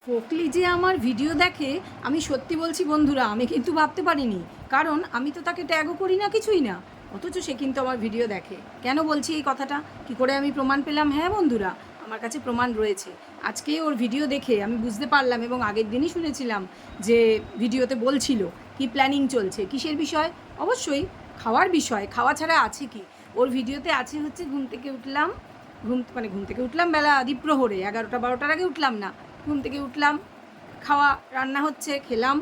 ফোকলি যে আমার ভিডিও দেখে, আমি সত্যি বলছি বন্ধুরা, আমি কিন্তু ভাবতে পারিনি। কারণ আমি তো তাকে ট্যাগও করি না, কিছুই না, অথচ সে কিন্তু আমার ভিডিও দেখে। কেন বলছি এই কথাটা, কি করে আমি প্রমাণ পেলাম? হ্যাঁ বন্ধুরা, আমার কাছে প্রমাণ রয়েছে। আজকে ওর ভিডিও দেখে আমি বুঝতে পারলাম, এবং আগের দিনই শুনেছিলাম যে ভিডিওতে বলছিল কি প্ল্যানিং চলছে, কিসের বিষয়? অবশ্যই খাওয়ার বিষয়। খাওয়া ছাড়া আছে কি? ওর ভিডিওতে আছে হচ্ছে ঘুম থেকে উঠলাম, ঘুম থেকে উঠলাম বেলা দ্বীপ্রহরে 11টা 12টার আগে উঠলাম না। ঘুম থেকে উঠলাম, খাওয়া রান্না হচ্ছে, খেলাম,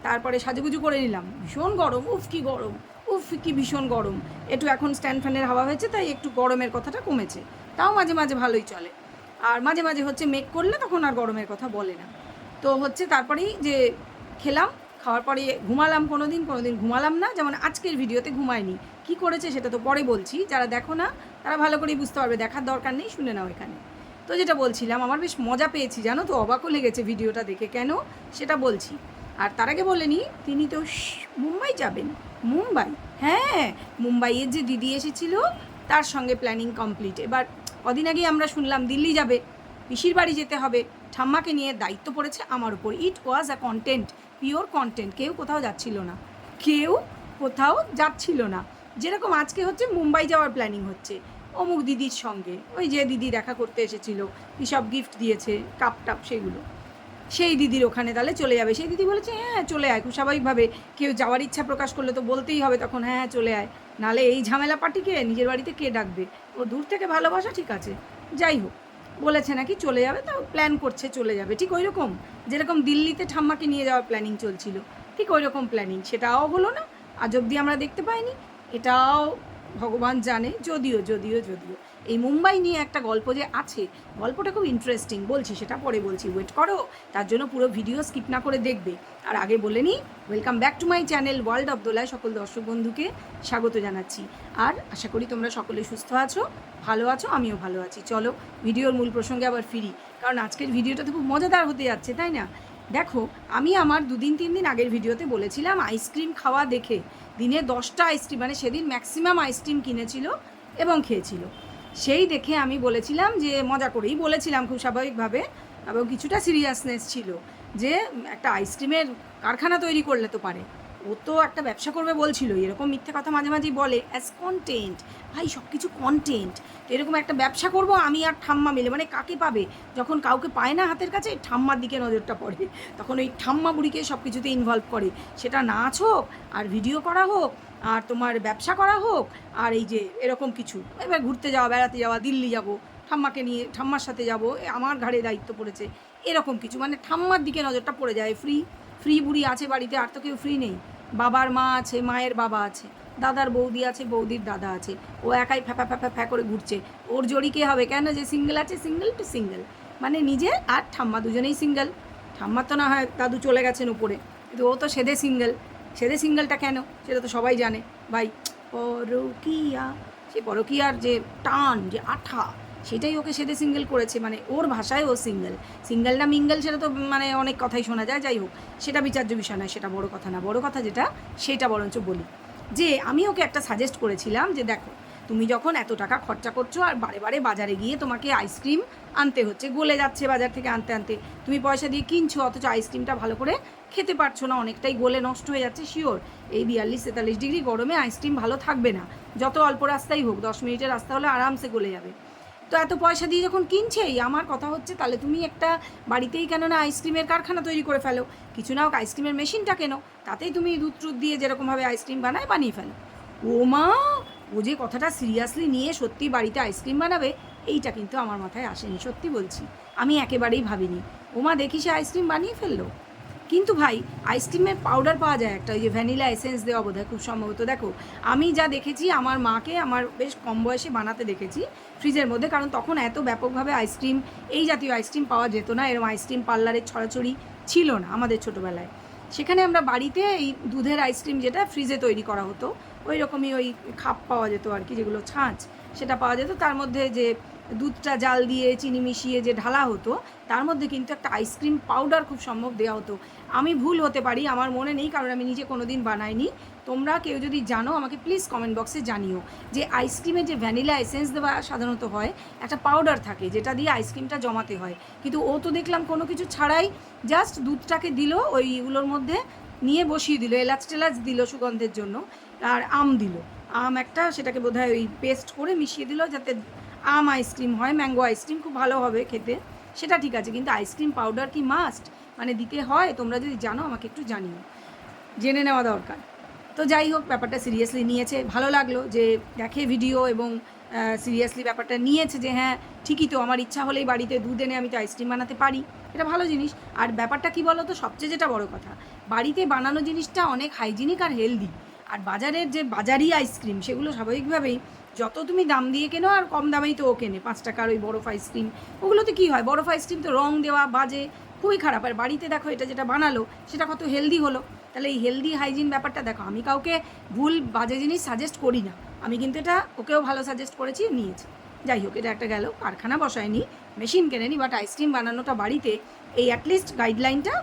তারপরে সাজুগুজু করে নিলাম। ভীষণ গরম, উফ কি গরম, উফ কি ভীষণ গরম। একটু এখন স্ট্যান্ড ফ্যানের হাওয়া হয়েছে, তাই একটু গরমের কথাটা কমেছে। তাও মাঝে মাঝে ভালোই চলে। আর মাঝে মাঝে হচ্ছে মেঘ করলে তখন আর গরমের কথা বলে না। তো হচ্ছে তারপরেই যে খেলাম, খাওয়ার পরে ঘুমালাম, কোনো দিন ঘুমালাম না, যেমন আজকের ভিডিওতে ঘুমায়নি। কি করেছে সেটা তো পরে বলছি, যারা দেখো না তারা ভালো করেই বুঝতে পারবে, দেখার দরকার নেই, শুনে নাও এখানে। তো যেটা বলছিলাম, আমার বেশ মজা পেয়েছি জানো তো, অবাকও লেগেছে ভিডিওটা দেখে। কেন সেটা বলছি। আর তার আগে বলেনি, তিনি তো মুম্বাই যাবেন। মুম্বাই, হ্যাঁ, মুম্বাইয়ের যে দিদি এসেছিল তার সঙ্গে প্ল্যানিং কমপ্লিট। এবার কদিন আগেই আমরা শুনলাম দিল্লি যাবে, পিসির বাড়ি যেতে হবে। ঠাম্মাকে নিয়ে দায়িত্ব পড়েছে আমার উপর। ইট ওয়াজ আ কন্টেন্ট, পিওর কন্টেন্ট। কেউ কোথাও যাচ্ছিল না, কেউ কোথাও যাচ্ছিল না। যেরকম আজকে হচ্ছে মুম্বাই যাওয়ার প্ল্যানিং হচ্ছে অমুক দিদির সঙ্গে, ওই যে দিদি দেখা করতে এসেছিল, কী সব গিফট দিয়েছে, কাপ টাপ, সেগুলো সেই দিদির ওখানে তাহলে চলে যাবে। সেই দিদি বলেছে হ্যাঁ চলে আয়, খুব স্বাভাবিকভাবে কেউ যাওয়ার ইচ্ছা প্রকাশ করলে তো বলতেই হবে তখন, হ্যাঁ চলে আয়, নাহলে এই ঝামেলা পার্টিকে নিজের বাড়িতে কে ডাকবে? ও দূর থেকে ভালোবাসা, ঠিক আছে, যাই হোক, বলেছে নাকি চলে যাবে, তাও প্ল্যান করছে চলে যাবে। ঠিক ওই রকম যেরকম দিল্লিতে ঠাম্মাকে নিয়ে যাওয়ার প্ল্যানিং চলছিল, ঠিক ওই রকম প্ল্যানিং। সেটাও হলো না, আজ অবধি আমরা দেখতে পাইনি। এটাও ভগবান জানে। যদিও যদিও যদিও এই মুম্বাই নিয়ে একটা গল্প যে আছে, গল্পটা খুব ইন্টারেস্টিং, বলছি সেটা পরে বলছি, ওয়েট করো। তার জন্য পুরো ভিডিও স্কিপ না করে দেখবে। আর আগে বলে নিই, welcome back to my channel world of দোলায় সকল দর্শক বন্ধুকে স্বাগত জানাচ্ছি। আর আশা করি তোমরা সকলে সুস্থ আছো, ভালো আছো, আমিও ভালো আছি। চলো ভিডিওর মূল প্রসঙ্গে আবার ফিরি, কারণ আজকের ভিডিওটা তো খুব মজাদার হতে যাচ্ছে, তাই না? দেখো, আমি আমার 2-3 দিন আগের ভিডিওতে বলেছিলাম আইসক্রিম খাওয়া দেখে, দিনে 10টা আইসক্রিম, মানে সেদিন ম্যাক্সিমাম আইসক্রিম কিনেছিল এবং খেয়েছিল। সেই দেখে আমি বলেছিলাম, যে মজা করেই বলেছিলাম খুব স্বাভাবিকভাবে, এবং কিছুটা সিরিয়াসনেস ছিল, যে একটা আইসক্রিমের কারখানা তৈরি করলে তো পারে। ও তো একটা ব্যবসা করবে বলছিল, এরকম মিথ্যে কথা মাঝে মাঝেই বলে অ্যাজ কন্টেন্ট। ভাই সব কিছু কন্টেন্ট। তো এরকম একটা ব্যবসা করব আমি আর ঠাম্মা মিলে, মানে কাকে পাবে? যখন কাউকে পায় না হাতের কাছে, ঠাম্মার দিকে নজরটা পড়ে, তখন ওই ঠাম্মা বুড়িকে সব কিছুতে ইনভলভ করে। সেটা নাচ হোক, আর ভিডিও করা হোক, আর তোমার ব্যবসা করা হোক, আর এই যে এরকম কিছু, এবার ঘুরতে যাওয়া, বেড়াতে যাওয়া, দিল্লি যাব, ঠাম্মাকে নিয়ে ঠাম্মার সাথে যাব, আমার ঘাড়ে দায়িত্ব পড়েছে, এরকম কিছু, মানে ঠাম্মার দিকে নজরটা পড়ে যায়। ফ্রি ফ্রি বুড়ি আছে বাড়িতে, আর তো কেউ ফ্রি নেই। বাবার মা আছে, মায়ের বাবা আছে, দাদার বৌদি আছে, বৌদির দাদা আছে, ও একাই ফ্যাপা ফ্যাপা ফ্যা করে ঘুরছে। ওর জড়ি কে হবে? কেন, যে সিঙ্গেল আছে, সিঙ্গেল টু সিঙ্গেল, মানে নিজে আর ঠাম্মা দুজনেই সিঙ্গেল। ঠাম্মা তো না হয় দাদু চলে গেছেন উপরে, কিন্তু ও তো সেদে সিঙ্গেল। সেদে সিঙ্গেলটা কেন সেটা তো সবাই জানে ভাই। পরকিয়া, সে পরকিয়ার যে টান, যে আঠা, সেটাই ওকে সেদে সিঙ্গেল করেছে। মানে ওর ভাষায় ও সিঙ্গেল। সিঙ্গেল না মিঙ্গেল সেটা তো মানে অনেক কথাই শোনা যায়, যাই হোক, সেটা বিচার্য বিষয় নয়, সেটা বড় কথা না। বড় কথা যেটা, সেটা বরঞ্চ বলি, যে আমি ওকে একটা সাজেস্ট করেছিলাম, যে দেখো, তুমি যখন এত টাকা খরচা করছো আর বারে বারে বাজারে গিয়ে তোমাকে আইসক্রিম আনতে হচ্ছে, গলে যাচ্ছে বাজার থেকে আনতে আনতে, তুমি পয়সা দিয়ে কিনছো, অথচ আইসক্রিমটা ভালো করে খেতে পারছো না, অনেকটাই গলে নষ্ট হয়ে যাচ্ছে। শিওর এই 42-43 ডিগ্রি গরমে আইসক্রিম ভালো থাকবে না, যত অল্প রাস্তাই হোক, 10 মিনিটের রাস্তা হলে আরামসে গলে যাবে। তো এত পয়সা দিয়ে যখন কিনছেই, আমার কথা হচ্ছে তাহলে তুমি একটা বাড়িতেই কেন না আইসক্রিমের কারখানা তৈরি করে ফেলো, কিছু না হোক আইসক্রিমের মেশিনটা কেনো, তাতেই তুমি দুধ টুধ দিয়ে যেরকমভাবে আইসক্রিম বানায় বানিয়ে ফেলো। ও মা, ও যে কথাটা সিরিয়াসলি নিয়ে সত্যি বাড়িতে আইসক্রিম বানাবে, এইটা কিন্তু আমার মাথায় আসেনি, সত্যি বলছি, আমি একেবারেই ভাবিনি। ও মা, দেখি সে আইসক্রিম বানিয়ে ফেললো। কিন্তু ভাই, আইসক্রিমের পাউডার পাওয়া যায় একটা, ওই যে ভ্যানিলা এসেন্স দেওয়া বোধ হয় খুব সম্ভবত। দেখো, আমি যা দেখেছি, আমার মাকে আমার বেশ কম বয়সে বানাতে দেখেছি ফ্রিজের মধ্যে, কারণ তখন এত ব্যাপকভাবে আইসক্রিম, এই জাতীয় আইসক্রিম পাওয়া যেত না, এরকম আইসক্রিম পার্লারের ছড়াছড়ি ছিল না আমাদের ছোটোবেলায়। সেখানে আমরা বাড়িতে এই দুধের আইসক্রিম, যেটা ফ্রিজে তৈরি করা হতো, ওই রকমই ওই খাপ পাওয়া যেত আর কি, যেগুলো ছাঁচ, সেটা পাওয়া যেত। তার মধ্যে যে দুধটা জাল দিয়ে চিনি মিশিয়ে যে ঢালা হতো, তার মধ্যে কিন্তু একটা আইসক্রিম পাউডার খুব সম্ভব দেওয়া হতো। আমি ভুল হতে পারি, আমার মনে নেই, কারণ আমি নিজে কোনো দিন বানাইনি। তোমরা কেউ যদি জানো আমাকে প্লিজ কমেন্ট বক্সে জানিও যে আইসক্রিমে যে ভ্যানিলা এসেন্স দেওয়া সাধারণত হয়, একটা পাউডার থাকে যেটা দিয়ে আইসক্রিমটা জমাতে হয়, কিন্তু ও তো দেখলাম কোনো কিছু ছাড়াই জাস্ট দুধটাকে দিল ওইগুলোর মধ্যে, নিয়ে বসিয়ে দিল, এলাচ টেলাচ দিল সুগন্ধের জন্য, আর আম দিল, আম একটা, সেটাকে বোধহয় ওই পেস্ট করে মিশিয়ে দিল যাতে আম আইসক্রিম হয়, ম্যাঙ্গো আইসক্রিম খুব ভালো হবে খেতে, সেটা ঠিক আছে, কিন্তু আইসক্রিম পাউডার কি মাস্ট মানে দিতে হয়? তোমরা যদি জানো আমাকে একটু জানিও, জেনে নেওয়া দরকার। তো যাই হোক, ব্যাপারটা সিরিয়াসলি নিয়েছে, ভালো লাগলো যে দেখে ভিডিও এবং সিরিয়াসলি ব্যাপারটা নিয়েছে, যে হ্যাঁ ঠিকই তো, আমার ইচ্ছা হলেই বাড়িতে দুধ এনে আমি তো আইসক্রিম বানাতে পারি, এটা ভালো জিনিস। আর ব্যাপারটা কি বলো তো, সবচেয়ে যেটা বড় কথা, বাড়িতে বানানো জিনিসটা অনেক হাইজিনিক আর হেলদি। আর বাজারের যে বাজারি আইসক্রিম, সেগুলো স্বাভাবিকভাবেই যত তুমি দাম দিয়ে কেনো, আর কম দামেই তো ও কেনে, 5 টাকার ওই বরফ আইসক্রিম, ওগুলোতে কী হয়, বরফ আইসক্রিম তো রং দেওয়া বাজে, খুবই খারাপ। আর বাড়িতে দেখো এটা যেটা বানালো সেটা কত হেলদি হলো। তাহলে এই হেলদি হাইজিন ব্যাপারটা দেখো, আমি কাউকে ভুল বাজে জিনিস সাজেস্ট করি না, আমি কিন্তু এটা ওকেও ভালো সাজেস্ট করেছি, নিয়েছি। যাই হোক, এটা একটা গেল, কারখানা বসায়নি, মেশিন কেনেনি, বাট আইসক্রিম বানানোটা বাড়িতে এই অ্যাটলিস্ট গাইডলাইনটা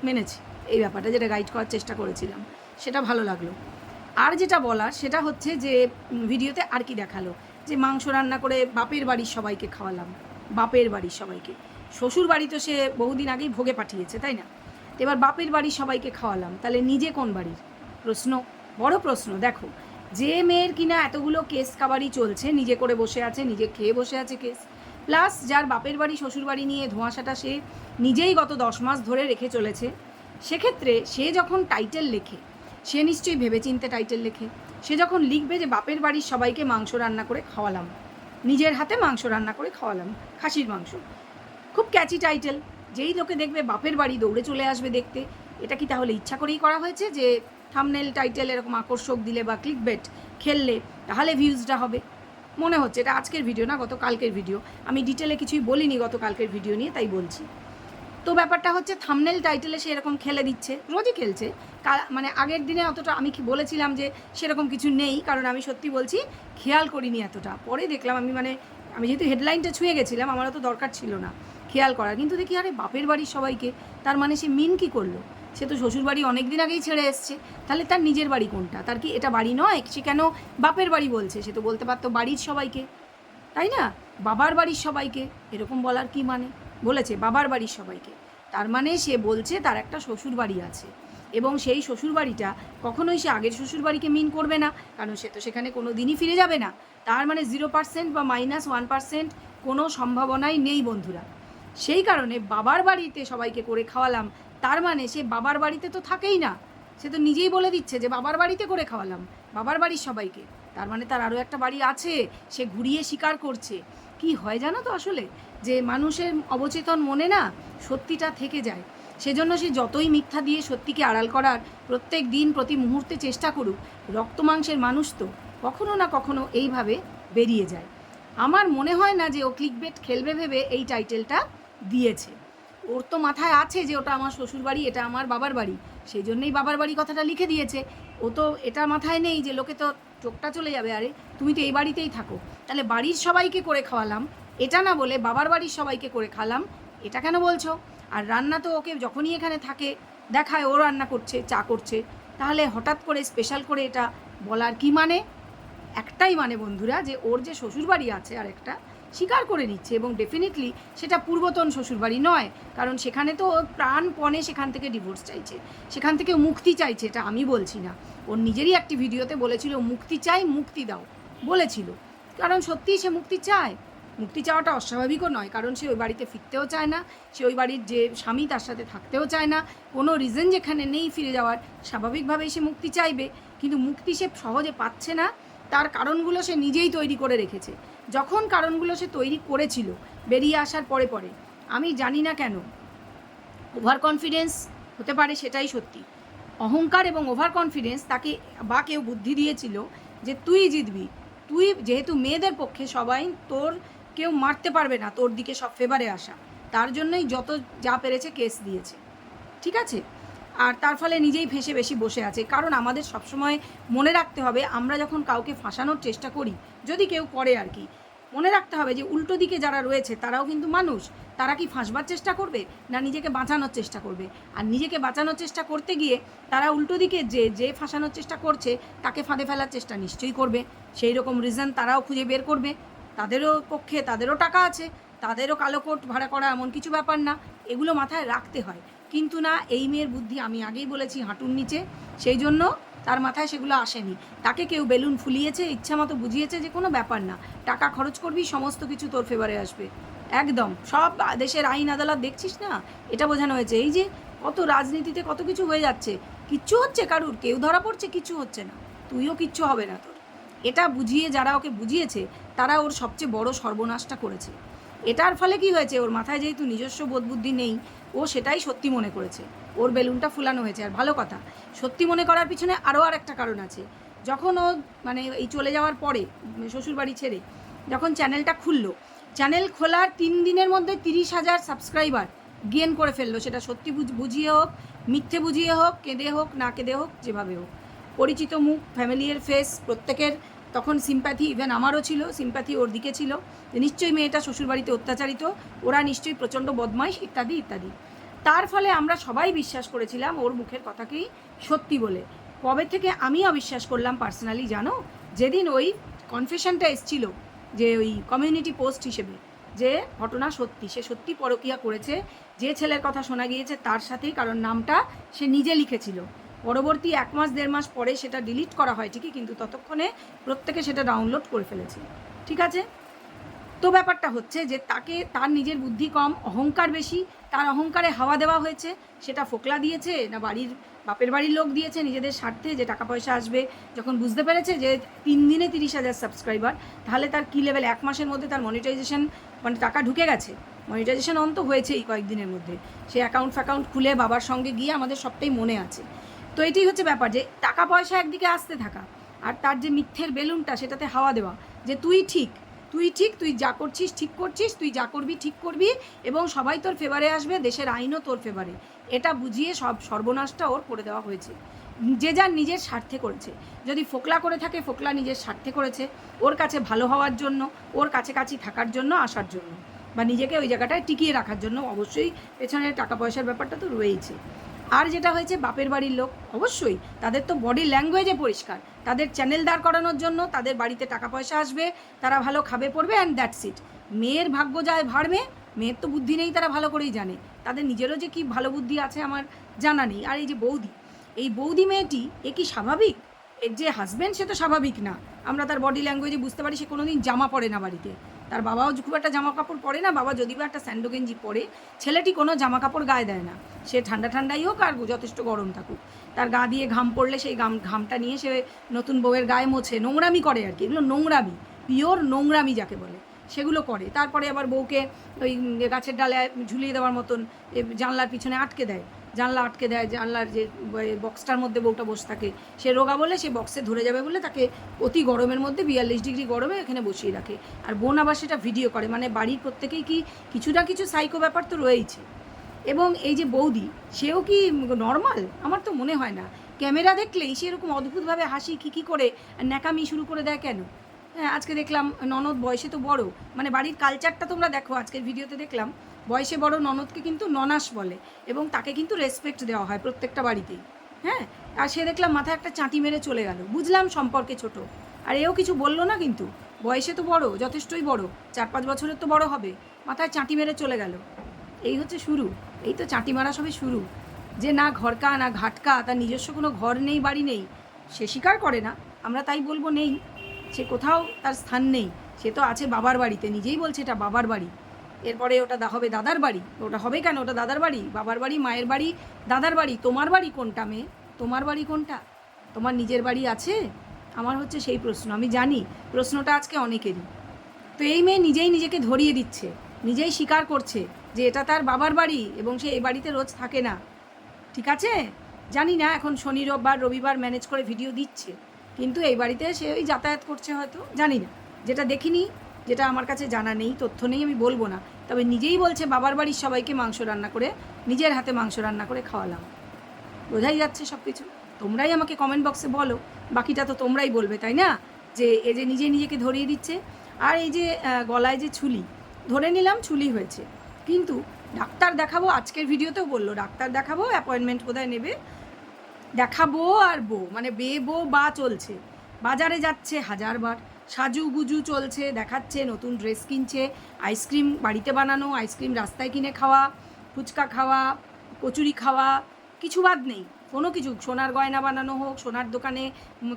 মেনেছি, এই ব্যাপারটা যেটা গাইড করার চেষ্টা করেছিলাম, সেটা ভালো লাগলো। আর যেটা বলার সেটা হচ্ছে যে ভিডিওতে আর কি দেখালো, যে মাংস রান্না করে বাপের বাড়ির সবাইকে খাওয়ালাম, বাপের বাড়ির সবাইকে, শ্বশুর বাড়ি তো সে বহুদিন আগেই ভোগে পাঠিয়েছে, তাই না? এবার বাপের বাড়ির সবাইকে খাওয়ালাম, তাহলে নিজে কোন বাড়ির? প্রশ্ন, বড় প্রশ্ন। দেখো, যে মেয়ের কিনা এতগুলো কেস কাবারি চলছে, নিজে করে বসে আছে, নিজে খেয়ে বসে আছে কেস, প্লাস যার বাপের বাড়ি শ্বশুর বাড়ি নিয়ে ধোঁয়াশাটা সে নিজেই গত 10 মাস ধরে রেখে চলেছে, সেক্ষেত্রে সে যখন টাইটেল লেখে, সে নিশ্চয়ই ভেবেচিন্তে টাইটেল লেখে। সে যখন লিখবে যে বাপের বাড়ির সবাইকে মাংস রান্না করে খাওয়ালাম, নিজের হাতে মাংস রান্না করে খাওয়ালাম, খাসির মাংস, খুব ক্যাচি টাইটেল, যেই লোকে দেখবে বাপের বাড়ি দৌড়ে চলে আসবে দেখতে। এটা কি তাহলে ইচ্ছা করেই করা হয়েছে যে থাম্বনেল টাইটেল এরকম আকর্ষক দিলে বা ক্লিকবেট খেললে তাহলে ভিউজটা হবে? মনে হচ্ছে এটা আজকের ভিডিও না, গত কালকের ভিডিও, আমি ডিটেলে কিছুই বলিনি গত কালকের ভিডিও নিয়ে, তাই বলছি। তো ব্যাপারটা হচ্ছে থাম্বনেল টাইটেলে সে এরকম খেলে দিচ্ছে, রোজই খেলছে, মানে আগের দিনে অতটা আমি কি বলেছিলাম যে সেরকম কিছু নেই, কারণ আমি সত্যি বলছি খেয়াল করিনি এতটা, পরে দেখলাম আমি যেহেতু হেডলাইনটা ছুঁয়ে গেছিলাম, আমার তো দরকার ছিল না খেয়াল করার, কিন্তু দেখি আরে বাপের বাড়ির সবাইকে, তার মানে সে মিন কী করলো? সে তো শ্বশুর বাড়ি অনেক দিন আগেই ছেড়ে এসছে, তাহলে তার নিজের বাড়ি কোনটা? তার কি এটা বাড়ি নয়? সে কেন বাপের বাড়ি বলছে? সে তো বলতে পারতো বাড়ির সবাইকে, তাই না? বাবার বাড়ির সবাইকে, এরকম বলার কি মানে? বলেছে বাবার বাড়ির সবাইকে, তার মানে সে বলছে তার একটা শ্বশুর বাড়ি আছে, এবং সেই শ্বশুর বাড়িটা কখনোই সে আগের শ্বশুর বাড়িকে মিন করবে না, কারণ সে তো সেখানে কোনো দিনই ফিরে যাবে না। তার মানে 0% বা -1% কোনো সম্ভাবনাই নেই বন্ধুরা। সেই কারণে বাবার বাড়িতে সবাইকে করে খাওয়ালাম, তার মানে সে বাবার বাড়িতে তো থাকেই না, সে তো নিজেই বলে দিচ্ছে যে বাবার বাড়িতে করে খাওয়ালাম, বাবার বাড়ির সবাইকে, তার মানে তার আরও একটা বাড়ি আছে, সে ঘুরিয়ে স্বীকার করছে। কি হয় জানো তো আসলে, যে মানুষের অবচেতন মনে না সত্যিটা থেকে যায়, সেজন্য সে যতই মিথ্যা দিয়ে সত্যিকে আড়াল করার প্রত্যেক দিন প্রতি মুহূর্তে চেষ্টা করুক, রক্ত মাংসের মানুষ তো কখনো না কখনো এইভাবে বেরিয়ে যায়। আমার মনে হয় না যে ও ক্লিকবেট খেলবে ভেবে এই টাইটেলটা দিয়েছে, ওর তো মাথায় আছে যে ওটা আমার শ্বশুরবাড়ি, এটা আমার বাবার বাড়ি, সেই জন্যই বাবার বাড়ি কথাটা লিখে দিয়েছে। ও তো এটা মাথায় নেই যে লোকে তো চোখটা চলে যাবে, আরে তুমি তো এই বাড়িতেই থাকো, তাহলে বাড়ির সবাইকে করে খাওয়ালাম, এটা না বলে বাবার বাড়ির সবাইকে করে খাওয়ালাম, এটা কেন বলছো? আর রান্না তো ওকে যখনই এখানে থাকে দেখায় ও রান্না করছে, চা করছে, তাহলে হঠাৎ করে স্পেশাল করে এটা বলার কি মানে? একটাই মানে বন্ধুরা, যে ওর যে শ্বশুরবাড়ি আছে আর একটা স্বীকার করে নিচ্ছে, এবং ডেফিনেটলি সেটা পূর্বতন শ্বশুরবাড়ি নয়, কারণ সেখানে তো ওর প্রাণপণে সেখান থেকে ডিভোর্স চাইছে, সেখান থেকে মুক্তি চাইছে, এটা আমি বলছি না, ওর নিজেরই একটি ভিডিওতে বলেছিল মুক্তি চাই, মুক্তি দাও বলেছিল, কারণ সত্যিই সে মুক্তি চায়। মুক্তি চাওয়াটা অস্বাভাবিকও নয়, কারণ সে ওই বাড়িতে ফিরতেও চায় না, সে ওই বাড়ির যে স্বামী তার সাথে থাকতেও চায় না, কোনো রিজন যেখানে নেই ফিরে যাওয়ার, স্বাভাবিকভাবেই সে মুক্তি চাইবে, কিন্তু মুক্তি সে সহজে পাচ্ছে না, তার কারণগুলো সে নিজেই তৈরি করে রেখেছে। যখন কারণগুলো সে তৈরি করেছিল বেরিয়ে আসার পরে পরে, আমি জানি না কেন, ওভার কনফিডেন্স হতে পারে, সেটাই সত্যি, অহংকার এবং ওভার কনফিডেন্স তাকে বা কেউ বুদ্ধি দিয়েছিল যে তুই জিতবি, তুই যেহেতু মেয়েদের পক্ষে সবাই তোর কেউ মারতে পারবে না, তোর দিকে সব ফেভারে আসা, তার জন্যই যত যা পেরেছে কেস দিয়েছে, ঠিক আছে? আর তার ফলে নিজেই ফেঁসে বেশি বসে আছে, কারণ আমাদের সবসময় মনে রাখতে হবে, আমরা যখন কাউকে ফাঁসানোর চেষ্টা করি, যদি কেউ করে আর কি, মনে রাখতে হবে যে উল্টো দিকে যারা রয়েছে তারাও কিন্তু মানুষ। তারা কি ফাঁসবার চেষ্টা করবে না নিজেকে বাঁচানোর চেষ্টা করবে? আর নিজেকে বাঁচানোর চেষ্টা করতে গিয়ে তারা উল্টো দিকে যে ফাঁসানোর চেষ্টা করছে তাকে ফাঁদে ফেলার চেষ্টা নিশ্চয়ই করবে। সেই রকম রিজন তারাও খুঁজে বের করবে। তাদেরও পক্ষে তাদেরও টাকা আছে, তাদেরও কালো কোট ভাড়া করা এমন কিছু ব্যাপার না। এগুলো মাথায় রাখতে হয়। কিন্তু না, এই মেয়ের বুদ্ধি আমি আগেই বলেছি হাঁটুর নিচে, সেই জন্য তার মাথায় সেগুলো আসেনি। তাকে কেউ বেলুন ফুলিয়েছে, ইচ্ছা মতো বুঝিয়েছে যে কোনো ব্যাপার না, টাকা খরচ করবি সমস্ত কিছু তোর ফেভারে আসবে। একদম সব দেশের আইন আদালত দেখছিস না, এটা বোঝানো হয়েছে। এই যে কত রাজনীতিতে কত কিছু হয়ে যাচ্ছে, কিচ্ছু হচ্ছে কারুর, কেউ ধরা পড়ছে, কিছু হচ্ছে না, তুইও কিচ্ছু হবে না তোর। এটা বুঝিয়ে যারা ওকে বুঝিয়েছে তারা ওর সবচেয়ে বড় সর্বনাশটা করেছে। এটার ফলে কি হয়েছে, ওর মাথায় যেহেতু নিজস্ব বোধবুদ্ধি নেই, ও সেটাই সত্যি মনে করেছে, ওর বেলুনটা ফুলানো হয়েছে। আর ভালো কথা, সত্যি মনে করার পিছনে আরও আর একটা কারণ আছে। যখন ও মানে এই চলে যাওয়ার পরে শ্বশুরবাড়ি ছেড়ে যখন চ্যানেলটা খুললো, চ্যানেল খোলার 3 দিনের মধ্যে 30,000 সাবস্ক্রাইবার গেন করে ফেললো। সেটা সত্যি বুঝিয়ে হোক, মিথ্যে বুঝিয়ে হোক, কেঁদে হোক না কেঁদে হোক, যেভাবে হোক। পরিচিত মুখ, ফ্যামিলির ফেস, প্রত্যেকের তখন সিম্প্যাথি, ইভেন আমারও ছিল সিম্প্যাথি, ওর দিকে ছিল যে নিশ্চয়ই মেয়েটা শ্বশুরবাড়িতে অত্যাচারিত, ওরা নিশ্চয়ই প্রচণ্ড বদমাইশ ইত্যাদি ইত্যাদি। তার ফলে আমরা সবাই বিশ্বাস করেছিলাম ওর মুখের কথাকেই সত্যি বলে। কবে থেকে আমি অবিশ্বাস করলাম পার্সোনালি জানো? যেদিন ওই কনফেশনটা এসছিল, যে ওই কমিউনিটি পোস্ট হিসেবে, যে ঘটনা সত্যি, সে সত্যি পরকীয়া করেছে, যে ছেলের কথা শোনা গিয়েছে তার সাথেই, কারণ নামটা সে নিজে লিখেছিল। পরবর্তী 1 মাস 1.5 মাস পরে সেটা ডিলিট করা হয় ঠিকই, কিন্তু ততক্ষণে প্রত্যেকে সেটা ডাউনলোড করে ফেলেছে। ঠিক আছে, তো ব্যাপারটা হচ্ছে যে তাকে তার নিজের বুদ্ধি কম, অহংকার বেশি, তার অহংকারে হাওয়া দেওয়া হয়েছে। সেটা ফোকলা দিয়েছে না বাপের বাড়ির লোক দিয়েছে নিজেদের স্বার্থে, যে টাকা পয়সা আসবে। যখন বুঝতে পেরেছে যে 3 দিনে 30,000 সাবস্ক্রাইবার, তাহলে তার কী লেভেল, 1 মাসের মধ্যে তার মনিটাইজেশন, মানে টাকা ঢুকে গেছে, মনিটাইজেশন অন্ত হয়েছে এই কয়েকদিনের মধ্যে। সে অ্যাকাউন্ট খুলে বাবার সঙ্গে গিয়ে, আমাদের সবটাই মনে আছে। তো এটাই হচ্ছে ব্যাপার, যে টাকা পয়সা একদিকে আসতে থাকা, আর তার যে মিথ্যের বেলুনটা সেটাতে হাওয়া দেওয়া, যে তুই ঠিক, তুই যা করছিস ঠিক করছিস, তুই যা করবি ঠিক করবি, এবং সবাই তোর ফেভারে আসবে, দেশের আইনও তোর ফেভারে। এটা বুঝিয়ে সব সর্বনাশটা ওর করে দেওয়া হয়েছে। যে যার নিজের স্বার্থে করেছে। যদি ফোকলা করে থাকে, ফোকলা নিজের স্বার্থে করেছে, ওর কাছে ভালো হওয়ার জন্য, ওর কাছাকাছি থাকার জন্য, আসার জন্য, বা নিজেকে ওই জায়গাটায় টিকিয়ে রাখার জন্য। অবশ্যই পেছনে টাকা পয়সার ব্যাপারটা তো রয়েইছে। আর যেটা হয়েছে বাপের বাড়ির লোক, অবশ্যই তাদের তো বডি ল্যাঙ্গুয়েজে পরিষ্কার, তাদের চ্যানেল দাঁড় করানোর জন্য তাদের বাড়িতে টাকা পয়সা আসবে, তারা ভালো খাবে পড়বে, অ্যান্ড দ্যাটস ইট। মেয়ের ভাগ্য যায় ভাড়বে, মেয়ের তো বুদ্ধি নেই, তারা ভালো করেই জানে। তাদের নিজেরও যে কি ভালো বুদ্ধি আছে আমার জানা নেই। আর এই যে বৌদি, এই বৌদি মেয়েটি, এ কি স্বাভাবিক? এর যে হাজব্যান্ড সে তো স্বাভাবিক না, আমরা তার বডি ল্যাঙ্গুয়েজে বুঝতে পারি। সে কোনোদিন জামা পরে না বাড়িতে, তার বাবাও খুব একটা জামা কাপড় পরে না, বাবা যদি বা একটা স্যান্ডো গেঞ্জি পরে, ছেলেটি কোনো জামা কাপড় গায়ে দেয় না। সে ঠান্ডাই হোক আর যথেষ্ট গরম থাকুক, তার গা দিয়ে ঘাম পড়লে সেই ঘামটা নিয়ে সে নতুন বউয়ের গায়ে মোছে, নোংরামি করে আর কি। এগুলো নোংরামি, পিওর নোংরামি যাকে বলে, সেগুলো করে। তারপরে আবার বউকে ওই গাছের ডালে ঝুলিয়ে দেওয়ার মতন জানলার পিছনে আটকে দেয়, জানলার যে বক্সটার মধ্যে বউটা বসে থাকে, সে রোগা বলে সে বক্সে ধরে যাবে বলে তাকে অতি গরমের মধ্যে 42 ডিগ্রি গরমে এখানে বসিয়ে রাখে। আর বোন আবার সেটা ভিডিও করে, মানে বাড়ির প্রত্যেকেই কি কিছু না কিছু সাইকো ব্যাপার তো রয়েইছে। এবং এই যে বৌদি, সেও কি নর্মাল? আমার তো মনে হয় না। ক্যামেরা দেখলেই সে এরকম অদ্ভুতভাবে হাসি খিকি করে ন্যাকামি শুরু করে দেয় কেন? হ্যাঁ, আজকে দেখলাম ননদ বয়সে তো বড়, মানে বাড়ির কালচারটা তোমরা দেখো, আজকের ভিডিওতে দেখলাম বয়সে বড় ননদকে কিন্তু ননাস বলে, এবং তাকে কিন্তু রেসপেক্ট দেওয়া হয় প্রত্যেকটা বাড়িতেই। হ্যাঁ, আর সে দেখলাম মাথায় একটা চাঁটি মেরে চলে গেল। বুঝলাম সম্পর্কে ছোট, আর এও কিছু বললো না, কিন্তু বয়সে তো বড়, যথেষ্টই বড়, 4-5 বছরের তো বড় হবে, মাথায় চাঁটি মেরে চলে গেল। এই হচ্ছে শুরু, এই তো চাঁটি মারা সবই শুরু। যে না ঘরকা না ঘাটকা, তার নিজস্ব কোনো ঘর নেই, বাড়ি নেই, সে স্বীকার করে না, আমরা তাই বলবো নেই, সে কোথাও তার স্থান নেই। সে তো আছে বাবার বাড়িতে, নিজেই বলছে এটা বাবার বাড়ি। এরপরে ওটা হবে দাদার বাড়ি। ওটা হবে কেন? ওটা দাদার বাড়ি, বাবার বাড়ি, মায়ের বাড়ি, দাদার বাড়ি। তোমার বাড়ি কোনটা মেয়ে? তোমার বাড়ি কোনটা? তোমার নিজের বাড়ি আছে? আমার হচ্ছে সেই প্রশ্ন। আমি জানি প্রশ্নটা আজকে অনেকেরই। তো এই মেয়ে নিজেই নিজেকে ধরিয়ে দিচ্ছে, নিজেই স্বীকার করছে যে এটা তার বাবার বাড়ি, এবং সে এই বাড়িতে রোজ থাকে না। ঠিক আছে, জানি না এখন শনি রবিবার ম্যানেজ করে ভিডিও দিচ্ছে, কিন্তু এই বাড়িতে সে ওই যাতায়াত করছে হয়তো, জানি না। যেটা দেখিনি, যেটা আমার কাছে জানা নেই, তথ্য নেই, আমি বলবো না। তবে নিজেই বলছে বাবার বাড়ির সবাইকে মাংস রান্না করে, নিজের হাতে মাংস রান্না করে খাওয়ালাম। বোঝাই যাচ্ছে সব কিছু। তোমরাই আমাকে কমেন্ট বক্সে বলো, বাকিটা তো তোমরাই বলবে, তাই না? যে এ যে নিজেকে ধরিয়ে দিচ্ছে। আর এই যে গলায় যে ছুলি, ধরে নিলাম ছুলি হয়েছে, কিন্তু ডাক্তার দেখাবো, আজকের ভিডিওতেও বললো ডাক্তার দেখাবো, অ্যাপয়েন্টমেন্ট কোথায় নেবে, দেখাবো আর মানে বউ বা চলছে, বাজারে যাচ্ছে হাজারবার, সাজুগুজু চলছে, দেখাচ্ছে, নতুন ড্রেস কিনছে, আইসক্রিম বাড়িতে বানানো, আইসক্রিম রাস্তায় কিনে খাওয়া, ফুচকা খাওয়া, কচুরি খাওয়া, কিছু বাদ নেই, কোনো কিছু, সোনার গয়না বানানো হোক, সোনার দোকানে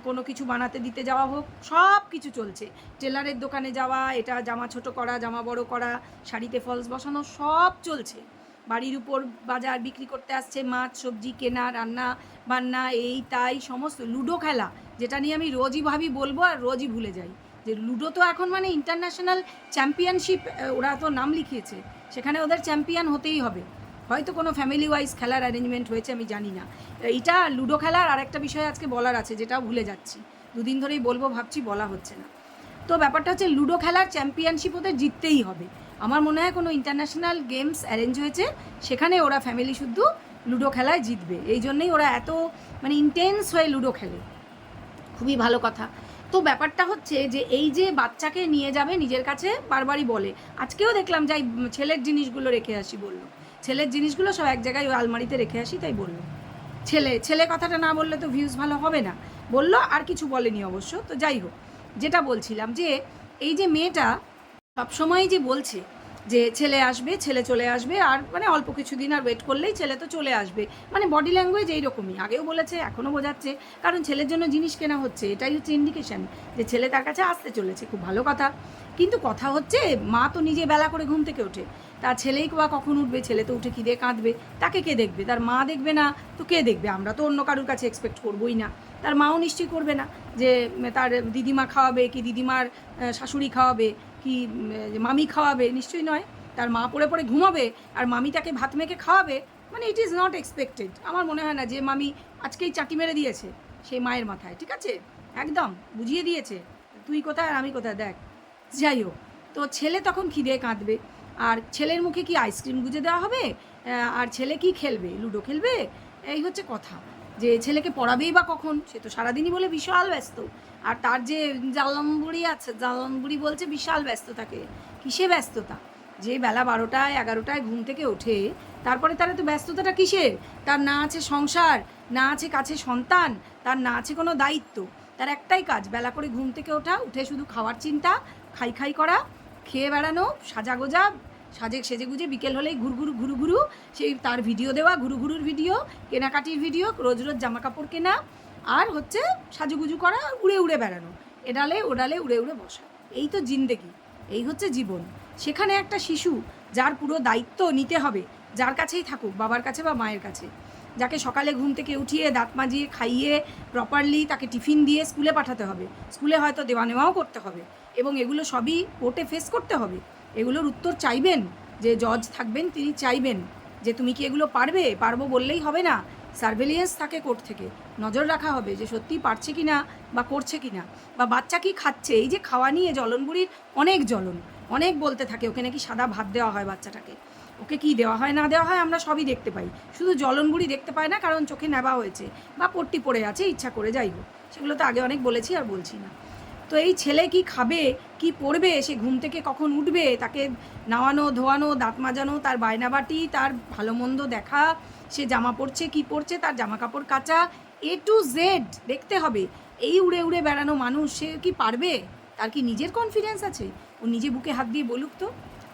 কোনো কিছু বানাতে দিতে যাওয়া হোক, সব কিছু চলছে, টেলারের দোকানে যাওয়া, এটা জামা ছোট করা, জামা বড় করা, শাড়িতে ফলস বসানো, সব চলছে, বাড়ির উপর বাজার বিক্রি করতে আসছে, মাছ সবজি কেনা, রান্না বান্না, এই তাই সমস্ত, লুডো খেলা, যেটা নিয়ে আমি রোজই ভাবি বলবো আর রোজই ভুলে যাই, যে লুডো তো এখন মানে ইন্টারন্যাশনাল চ্যাম্পিয়নশিপ, ওরা তো নাম লিখিয়েছে, সেখানে ওদের চ্যাম্পিয়ন হতেই হবে, হয়তো কোনো ফ্যামিলি ওয়াইজ খেলার অ্যারেঞ্জমেন্ট হয়েছে, আমি জানি না। এটা লুডো খেলার আর একটা বিষয় আজকে বলার আছে, যেটাও ভুলে যাচ্ছি, দুদিন ধরেই বলবো ভাবছি, বলা হচ্ছে না। তো ব্যাপারটা হচ্ছে লুডো খেলার চ্যাম্পিয়নশিপ ওদের জিততেই হবে, আমার মনে হয় কোনো ইন্টারন্যাশনাল গেমস অ্যারেঞ্জ হয়েছে, সেখানে ওরা ফ্যামিলি শুদ্ধ লুডো খেলায় জিতবে, এই জন্যই ওরা এত মানে ইন্টেন্স হয়ে লুডো খেলে, খুবই ভালো কথা। তো ব্যাপারটা হচ্ছে যে এই যে বাচ্চাকে নিয়ে যাবে নিজের কাছে, বারবারই বলে, আজকেও দেখলাম যাই ছেলের জিনিসগুলো রেখে আসি, বললো ছেলের জিনিসগুলো সব এক জায়গায় ওই আলমারিতে রেখে আসি, তাই বললো, ছেলে কথাটা না বললে তো ভিউজ ভালো হবে না, বললো, আর কিছু বলেনি অবশ্য। তো যাই হোক, যেটা বলছিলাম যে এই যে মেয়েটা সবসময় যে বলছে যে ছেলে আসবে, ছেলে চলে আসবে, আর মানে অল্প কিছুদিন আর ওয়েট করলেই ছেলে তো চলে আসবে, মানে বডি ল্যাঙ্গুয়েজ এইরকমই, আগেও বলেছে এখনও বোঝাচ্ছে, কারণ ছেলের জন্য জিনিস কেনা হচ্ছে, এটাই হচ্ছে ইন্ডিকেশন যে ছেলে তার কাছে আসতে চলেছে, খুব ভালো কথা। কিন্তু কথা হচ্ছে মা তো নিজে বেলা করে ঘুম থেকে ওঠে, তার ছেলেই বা কখন উঠবে, ছেলে তো উঠে খিদে কাঁদবে, তাকে কে দেখবে, তার মা দেখবে না তো কে দেখবে, আমরা তো অন্য কারোর কাছে এক্সপেক্ট করবোই না, তার মাও নিশ্চয়ই করবে না যে তার দিদিমা খাওয়াবে, কি দিদিমার শাশুড়ি খাওয়াবে, কি মামি খাওয়াবে, নিশ্চয়ই নয়, তার মা পড়ে পড়ে ঘুমাবে আর মামি তাকে ভাত মেখে খাওয়াবে, মানে ইট ইজ নট এক্সপেক্টেড, আমার মনে হয় না যে মামি আজকেই চাটি মেরে দিয়েছে সেই মায়ের মাথায়, ঠিক আছে, একদম বুঝিয়ে দিয়েছে তুই কোথায় আর আমি কোথায়, দেখ। যাই হোক, তো ছেলে তখন খিদে কাঁদবে, আর ছেলের মুখে কি আইসক্রিম গুঁজে দেওয়া হবে, আর ছেলে কি খেলবে, লুডো খেলবে, এই হচ্ছে কথা, যে ছেলেকে পড়াবেই বা কখন, সে তো সারাদিনই বলে বিশাল ব্যস্ত, আর তার যে জালনবুড়ি আছে, জালনবুড়ি বলছে বিশাল ব্যস্ত থাকে, কিসে ব্যস্ততা, যে বেলা 12টায় 11টায় ঘুম থেকে ওঠে, তারপরে তার তো ব্যস্ততাটা কিসের, তার না আছে সংসার, না আছে কাছে সন্তান, তার না আছে কোনো দায়িত্ব, তার একটাই কাজ, বেলা করে ঘুম থেকে ওঠা, উঠে শুধু খাওয়ার চিন্তা, খাই করা, খেয়ে বেড়ানো, সাজাগোজা, সেজেগুজে বিকেল হলেই ঘুরু সেই তার ভিডিও দেওয়া, ঘুরুর ভিডিও, কেনাকাটির ভিডিও, রোজ জামা কাপড় কেনা, আর হচ্ছে সাজুগুজু করা, উড়ে বেড়ানো, এডালে ওডালে উড়ে বসা, এই তো জিন্দেগি, এই হচ্ছে জীবন। সেখানে একটা শিশু যার পুরো দায়িত্ব নিতে হবে, যার কাছেই থাকুক, বাবার কাছে বা মায়ের কাছে, যাকে সকালে ঘুম থেকে উঠিয়ে দাঁত মাজিয়ে খাইয়ে প্রপারলি তাকে টিফিন দিয়ে স্কুলে পাঠাতে হবে, স্কুলে হয়তো দেওয়া নেওয়াও করতে হবে, এবং এগুলো সবই কোর্টে ফেস করতে হবে, এগুলোর উত্তর চাইবেন, যে জজ থাকবেন তিনি চাইবেন যে তুমি কি এগুলো পারবো বললেই হবে না, সার্ভেলিয়েন্স থাকে কোর্ট থেকে, নজর রাখা হবে যে সত্যিই পারছে কি না বা করছে কি না, বা বাচ্চা কি খাচ্ছে, এই যে খাওয়া নিয়ে জলনবুড়ির অনেক বলতে থাকে, ওকে নাকি সাদা ভাত দেওয়া হয় বাচ্চাটাকে, ওকে কি দেওয়া হয় না দেওয়া হয় আমরা সবই দেখতে পাই, শুধু জলনবুড়ি দেখতে পায় না, কারণ চোখে নেবা হয়েছে বা পট্টি পড়ে আছে ইচ্ছা করে, যাই হোক, সেগুলো তো আগে অনেক বলেছি আর বলছি না। তো এই ছেলে কি খাবে, কি পড়বে, সে ঘুম থেকে কখন উঠবে, তাকে নাওয়ানো ধোয়ানো, দাঁত মাজানো, তার বায়নাবাটি, তার ভালো মন্দ দেখা, সে জামা পরছে কি পরছে, তার জামা কাপড় কাচা, A to Z দেখতে হবে, এই উড়ে বেড়ানো মানুষ সে কি পারবে, তার কি নিজের কনফিডেন্স আছে, ও নিজে বুকে হাত দিয়ে বলুক তো।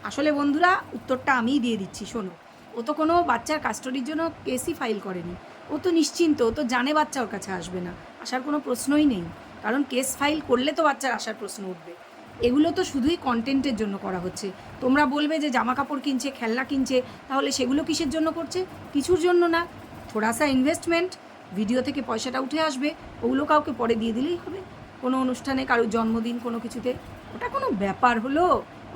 আসলে বন্ধুরা উত্তরটা আমিই দিয়ে দিচ্ছি, শোনো, ও তো কোনো বাচ্চার কাস্টডির জন্য কেসই ফাইল করেনি, ও তো নিশ্চিন্ত, ও তো জানে বাচ্চা ওর কাছে আসবে না, আসার কোনো প্রশ্নই নেই, কারণ কেস ফাইল করলে তো বাচ্চার আসার প্রশ্ন উঠবে, এগুলো তো শুধুই কন্টেন্টের জন্য করা হচ্ছে। তোমরা বলবে যে জামা কাপড় কিনছে, খেলনা কিনছে, তাহলে সেগুলো কিসের জন্য করছে, কিছুর জন্য না, থোড়াসা ইনভেস্টমেন্ট, ভিডিও থেকে পয়সাটা উঠে আসবে, ওগুলো কাউকে পরে দিয়ে দিলেই হবে, কোনো অনুষ্ঠানে, কারোর জন্মদিন, কোনো কিছুতে, ওটা কোনো ব্যাপার হলো,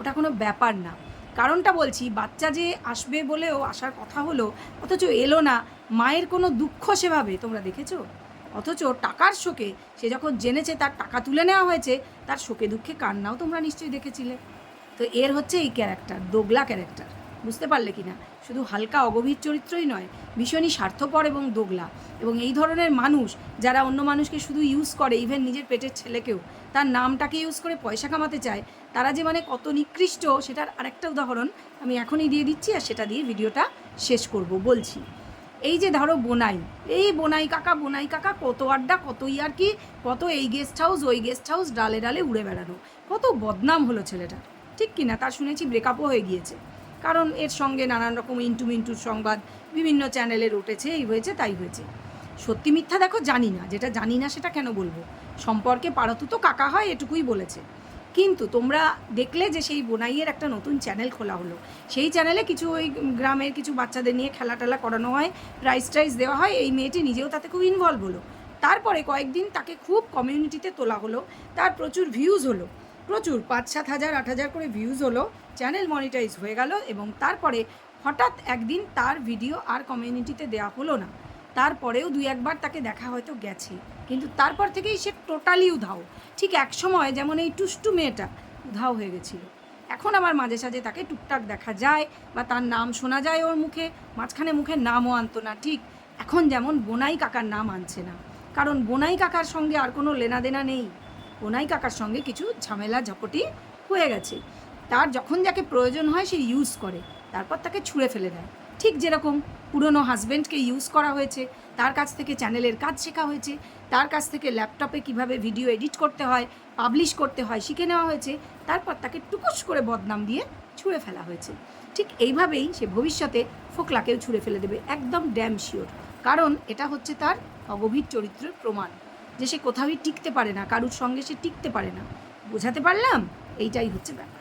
ওটা কোনো ব্যাপার না। কারণটা বলছি, বাচ্চা যে আসবে বলেও আসার কথা হলো, অথচ এলো না, মায়ের কোনো দুঃখ সেভাবে তোমরা দেখেছো, অথচ টাকার শোকে সে যখন জেনেছে তার টাকা তুলে নেওয়া হয়েছে, তার শোকে দুঃখে কান্নাও তোমরা নিশ্চয়ই দেখেছিলে। তো এর হচ্ছে এই ক্যারেক্টার, দোগলা ক্যারেক্টার, বুঝতে পারলে কি না, শুধু হালকা অগভীর চরিত্রই নয়, ভীষণই স্বার্থপর এবং দোগলা, এবং এই ধরনের মানুষ যারা অন্য মানুষকে শুধু ইউজ করে, ইভেন নিজের পেটের ছেলেকেও তার নামটাকে ইউজ করে পয়সা কামাতে চায়, তারা যে মানে কত নিকৃষ্ট সেটার আরেকটা উদাহরণ আমি এখনই দিয়ে দিচ্ছি, আর সেটা দিয়ে ভিডিওটা শেষ করব। বলছি, এই যে ধরো বোনাই, এই বোনাই কাকা কত আড্ডা, কত ইয়ার্কি, কত এই গেস্ট হাউস ওই গেস্ট হাউস, ডালে ডালে উড়ে বেড়ানো, কত বদনাম হলো ছেলেটা, ঠিক কি না? তার শুনেছি ব্রেকআপও হয়ে গিয়েছে, কারণ এর সঙ্গে নানান রকম মিন্টুর সংবাদ বিভিন্ন চ্যানেলের উঠেছে, এই হয়েছে তাই হয়েছে। সত্যি মিথ্যা দেখো জানি না, যেটা জানি না সেটা কেন বলবো, সম্পর্কে পারতু তো কাকা হয় এটুকুই বলেছে। কিন্তু তোমরা দেখলে যে সেই বোনাইয়ের একটা নতুন চ্যানেল খোলা হলো, সেই চ্যানেলে কিছু ওই গ্রামের কিছু বাচ্চাদের নিয়ে খেলা টেলা করানো হয়, প্রাইজ দেওয়া হয়, এই মেয়েটি নিজেও তাতে খুব ইনভলভ হলো। তারপরে কয়েকদিন তাকে খুব কমিউনিটিতে তোলা হলো, তার প্রচুর ভিউজ হলো, প্রচুর 5-7 হাজার 8 হাজার করে ভিউজ হলো, চ্যানেল মনিটাইজ হয়ে গেল, এবং তারপরে হঠাৎ একদিন তার ভিডিও আর কমিউনিটিতে দেওয়া হলো না। তারপরেও 2-1 বার তাকে দেখা হয়তো গেছে, কিন্তু তারপর থেকেই সে টোটালি উধাও। ঠিক এক সময় যেমন এই টুষ্টু মেয়েটা উধাও হয়ে গেছিলো, এখন আবার মাঝে সাঝে তাকে টুকটাক দেখা যায় বা তার নাম শোনা যায় ওর মুখে, মাঝখানে মুখে নামও আনতো না, ঠিক এখন যেমন বোনাই কাকার নাম আনছে না, কারণ বোনাই কাকার সঙ্গে আর কোনো লেনাদেনা নেই, বোনাই কাকার সঙ্গে কিছু ঝামেলা ঝপটি হয়ে গেছে, তার যখন যাকে প্রয়োজন হয় সে ইউজ করে, তারপর তাকে ছুঁড়ে ফেলে দেয়। ঠিক যেরকম পুরনো হাজব্যান্ডকে ইউজ করা হয়েছে, তার কাছ থেকে চ্যানেলের কাজ শেখা হয়েছে, তার কাছ থেকে ল্যাপটপে কিভাবে ভিডিও এডিট করতে হয়, পাবলিশ করতে হয় শিখে নেওয়া হয়েছে, তারপর তাকে টুকুস করে বদনাম দিয়ে ছুঁড়ে ফেলা হয়েছে। ঠিক এইভাবেই সে ভবিষ্যতে ফোকলাকেও ছুঁড়ে ফেলে দেবে, একদম ড্যাম শিওর, কারণ এটা হচ্ছে তার অগভীর চরিত্রের প্রমাণ যে সে কোথাওই টিকতে পারে না, কারুর সঙ্গে সে টিকতে পারে না। বোঝাতে পারলাম? এইটাই হচ্ছে ব্যাপার।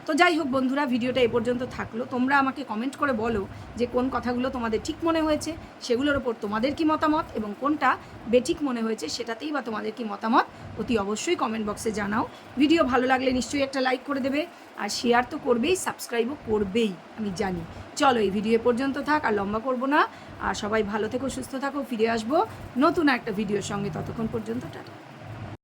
তো যাই হোক বন্ধুরা, ভিডিওটা এ পর্যন্ত থাকলো। তোমরা আমাকে কমেন্ট করে বলো যে কোন কথাগুলো তোমাদের ঠিক মনে হয়েছে, সেগুলোর ওপর তোমাদের কি মতামত, এবং কোনটা বেঠিক মনে হয়েছে সেটাতেই বা তোমাদের কি মতামত, অতি অবশ্যই কমেন্ট বক্সে জানাও। ভিডিও ভালো লাগলে নিশ্চয়ই একটা লাইক করে দেবে, আর শেয়ার তো করবেই, সাবস্ক্রাইবও করবেই, আমি জানি। চলো, এই ভিডিও এ পর্যন্ত থাক, আর লম্বা করবো না, আর সবাই ভালো থেকো, সুস্থ থাকো, ফিরে আসবো নতুন একটা ভিডিওর সঙ্গে, ততক্ষণ পর্যন্ত টাটা।